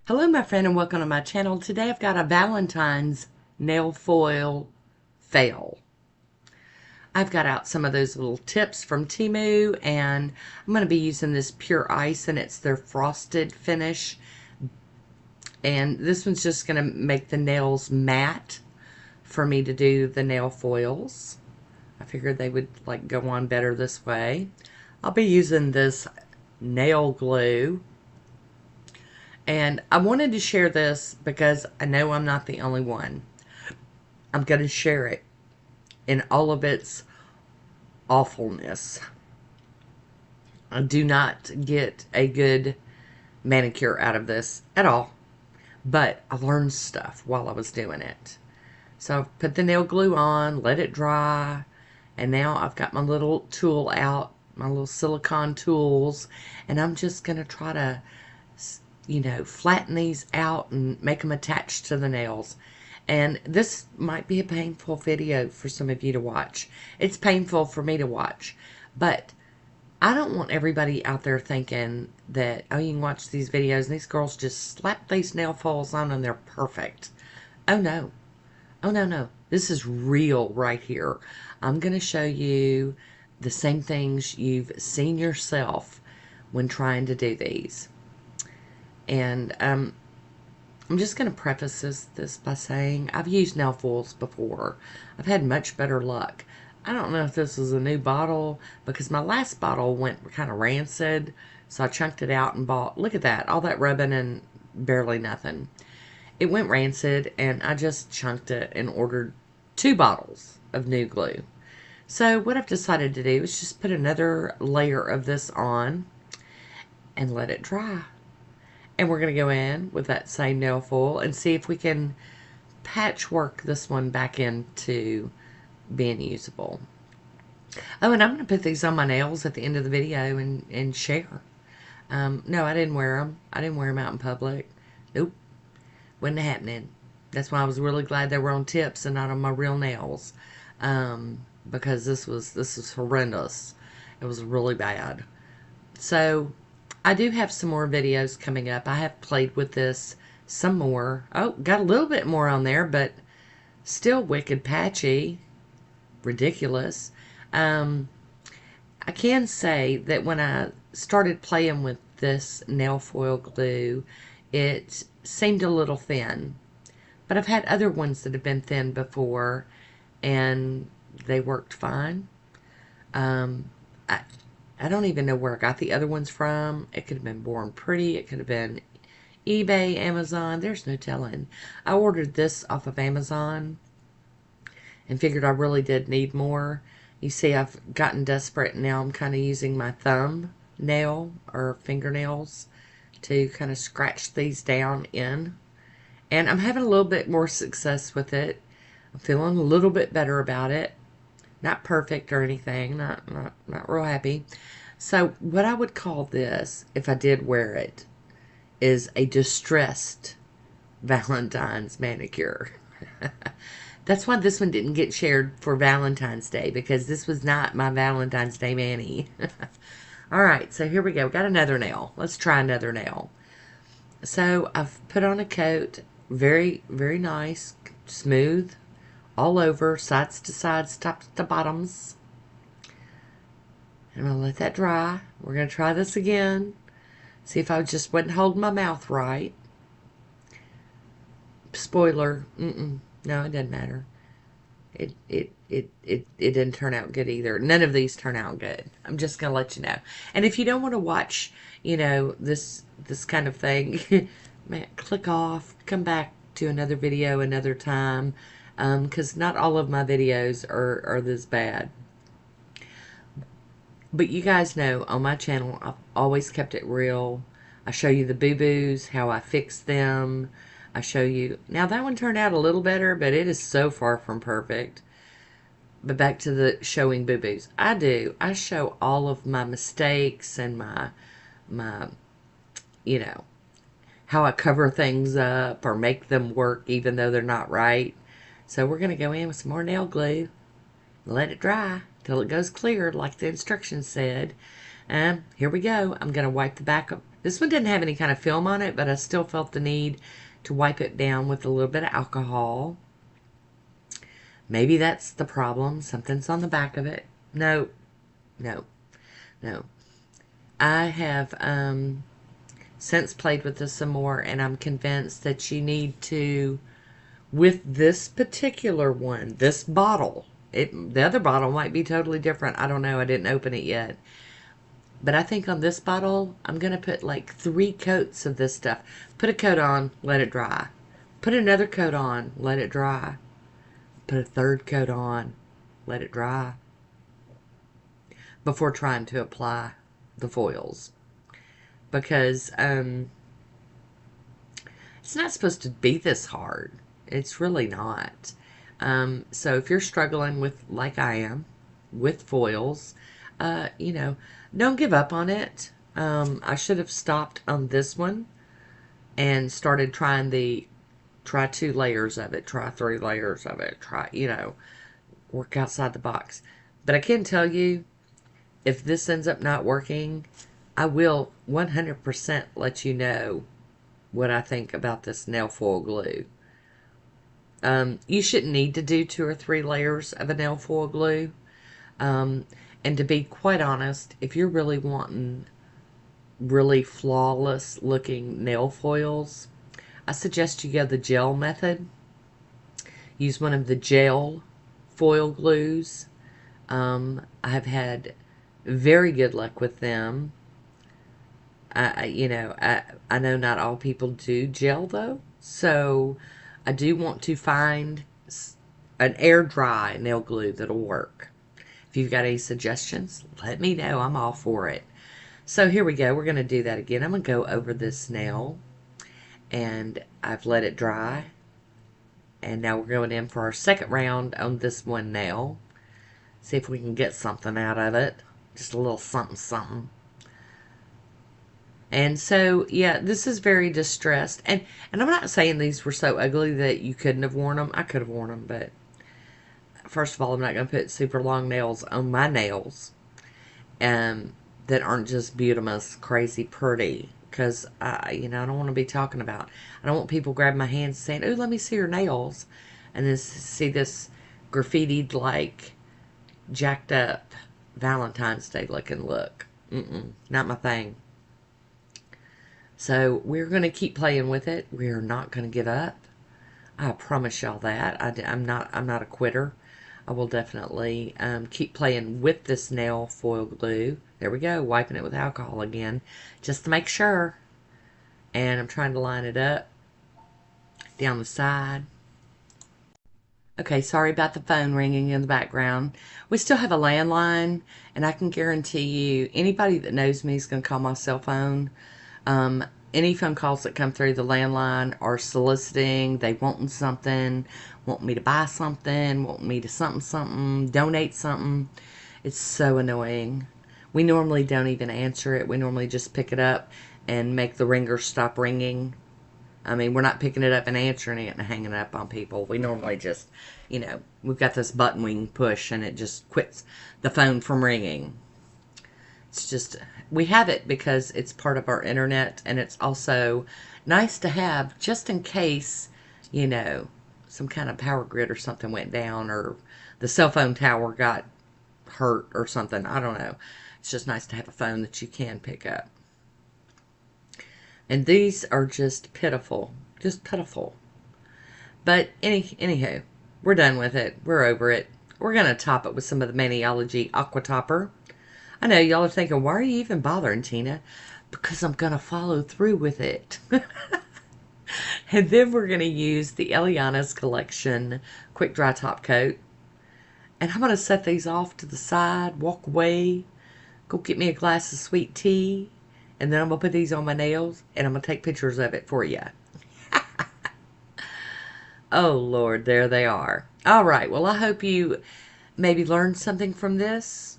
Hello my friend and welcome to my channel. Today I've got a Valentine's nail foil fail. I've got out some of those little tips from Temu and I'm going to be using this pure ice and it's their frosted finish. And this one's just going to make the nails matte for me to do the nail foils. I figured they would like go on better this way. I'll be using this nail glue. And I wanted to share this because I know I'm not the only one. I'm going to share it in all of its awfulness. I do not get a good manicure out of this at all. But I learned stuff while I was doing it. So I've put the nail glue on, let it dry, and now I've got my little tool out, my little silicone tools, and I'm just going to try to flatten these out and make them attached to the nails. And this might be a painful video for some of you to watch. It's painful for me to watch. But I don't want everybody out there thinking that, oh, you can watch these videos and these girls just slap these nail foils on and they're perfect. Oh, no. Oh, no, no. This is real right here. I'm going to show you the same things you've seen yourself when trying to do these. And I'm just going to preface this by saying I've used nail foils before. I've had much better luck. I don't know if this is a new bottle because my last bottle went kind of rancid. So I chunked it out and bought, look at that, all that rubbing and barely nothing. It went rancid and I just chunked it and ordered 2 bottles of new glue. So what I've decided to do is just put another layer of this on and let it dry. And we're going to go in with that same nail foil and see if we can patchwork this one back into being usable. Oh, and I'm going to put these on my nails at the end of the video and share. No, I didn't wear them. I didn't wear them out in public. Nope. Wasn't happening. That's why I was really glad they were on tips and not on my real nails. Because this was horrendous. It was really bad. So I do have some more videos coming up. I have played with this some more. Oh, got a little bit more on there, but still wicked patchy. Ridiculous. I can say that when I started playing with this nail foil glue, it seemed a little thin. But I've had other ones that have been thin before, and they worked fine. I don't even know where I got the other ones from. It could have been Born Pretty. It could have been eBay, Amazon. There's no telling. I ordered this off of Amazon and figured I really did need more. You see, I've gotten desperate and now I'm kind of using my thumb nail or fingernails to kind of scratch these down in. And I'm having a little bit more success with it. I'm feeling a little bit better about it. Not perfect or anything. Not real happy. So what I would call this, if I did wear it, is a distressed Valentine's manicure. That's why this one didn't get shared for Valentine's Day, because this was not my Valentine's Day mani. Alright, so here we go. Got another nail. Let's try another nail. So I've put on a coat. Very, very nice. Smooth. All over. Sides to sides. Tops to bottoms. And I'm going to let that dry. We're going to try this again. See if I just wasn't holding my mouth right. Spoiler. No, it doesn't matter. It didn't turn out good either. None of these turn out good. I'm just going to let you know. And if you don't want to watch, this kind of thing, man, click off. Come back to another video another time. Because not all of my videos are this bad. But you guys know on my channel, I've always kept it real. I show you the boo-boos, how I fix them. I show you. Now that one turned out a little better, but it is so far from perfect. But back to the showing boo-boos. I show all of my mistakes and my how I cover things up or make them work even though they're not right. So we're going to go in with some more nail glue. Let it dry till it goes clear like the instructions said. Here we go. I'm going to wipe the back of This one didn't have any kind of film on it, but I still felt the need to wipe it down with a little bit of alcohol. Maybe that's the problem. Something's on the back of it. No, no, no. I have since played with this some more, and I'm convinced that you need to, with this particular one, this bottle, the other bottle might be totally different. I don't know. I didn't open it yet. But I think on this bottle, I'm going to put like 3 coats of this stuff. Put a coat on, let it dry. Put another coat on, let it dry. Put a 3rd coat on, let it dry. Before trying to apply the foils. Because it's not supposed to be this hard. It's really not. So if you're struggling with, like I am, with foils, you know, don't give up on it. I should have stopped on this one and started trying try 2 layers of it, try 3 layers of it, try, you know, work outside the box. But I can tell you, if this ends up not working, I will 100% let you know what I think about this nail foil glue. You shouldn't need to do 2 or 3 layers of a nail foil glue. And to be quite honest, if you're really wanting really flawless looking nail foils, I suggest you go the gel method. Use one of the gel foil glues. I have had very good luck with them. You know, I know not all people do gel though, so I do want to find an air dry nail glue that'll work. If you've got any suggestions, let me know. I'm all for it. So here we go. We're going to do that again. I'm going to go over this nail, and I've let it dry. And now we're going in for our 2nd round on this one nail. See if we can get something out of it. Just a little something, something. And so, yeah, this is very distressed. And I'm not saying these were so ugly that you couldn't have worn them. I could have worn them, but first of all, I'm not going to put super long nails on my nails that aren't just beautimous, crazy pretty. Because, you know, I don't want to be talking about, I don't want people grabbing my hands saying, oh, let me see your nails. And then see this graffitied, like, jacked up Valentine's Day looking look. Not my thing. So we're going to keep playing with it. We're not going to give up. I promise y'all that. I'm not a quitter. I will definitely keep playing with this nail foil glue. There we go, wiping it with alcohol again, just to make sure. And I'm trying to line it up down the side. Okay, sorry about the phone ringing in the background. We still have a landline, and I can guarantee you, anybody that knows me is going to call my cell phone. Any phone calls that come through the landline are soliciting, they wanting something, want me to buy something, want me to something, donate something. It's so annoying. We normally don't even answer it. We normally just pick it up and make the ringer stop ringing. I mean, we're not picking it up and answering it and hanging it up on people. We normally just, you know, we've got this button we can push and it just quits the phone from ringing. It's just, we have it because it's part of our internet, and it's also nice to have just in case, you know, some kind of power grid or something went down, or the cell phone tower got hurt or something. I don't know. It's just nice to have a phone that you can pick up. And these are just pitiful. Just pitiful. But anyhow, we're done with it. We're over it. We're going to top it with some of the Maniology Aqua Topper. I know y'all are thinking, why are you even bothering, Tina? Because I'm going to follow through with it. And then we're going to use the Eliana's Collection Quick Dry Top Coat. And I'm going to set these off to the side, walk away, go get me a glass of sweet tea. And then I'm going to put these on my nails, and I'm going to take pictures of it for you. Oh, Lord, there they are. All right, well, I hope you maybe learned something from this.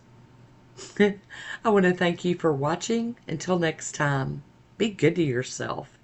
I want to thank you for watching. Until next time, be good to yourself.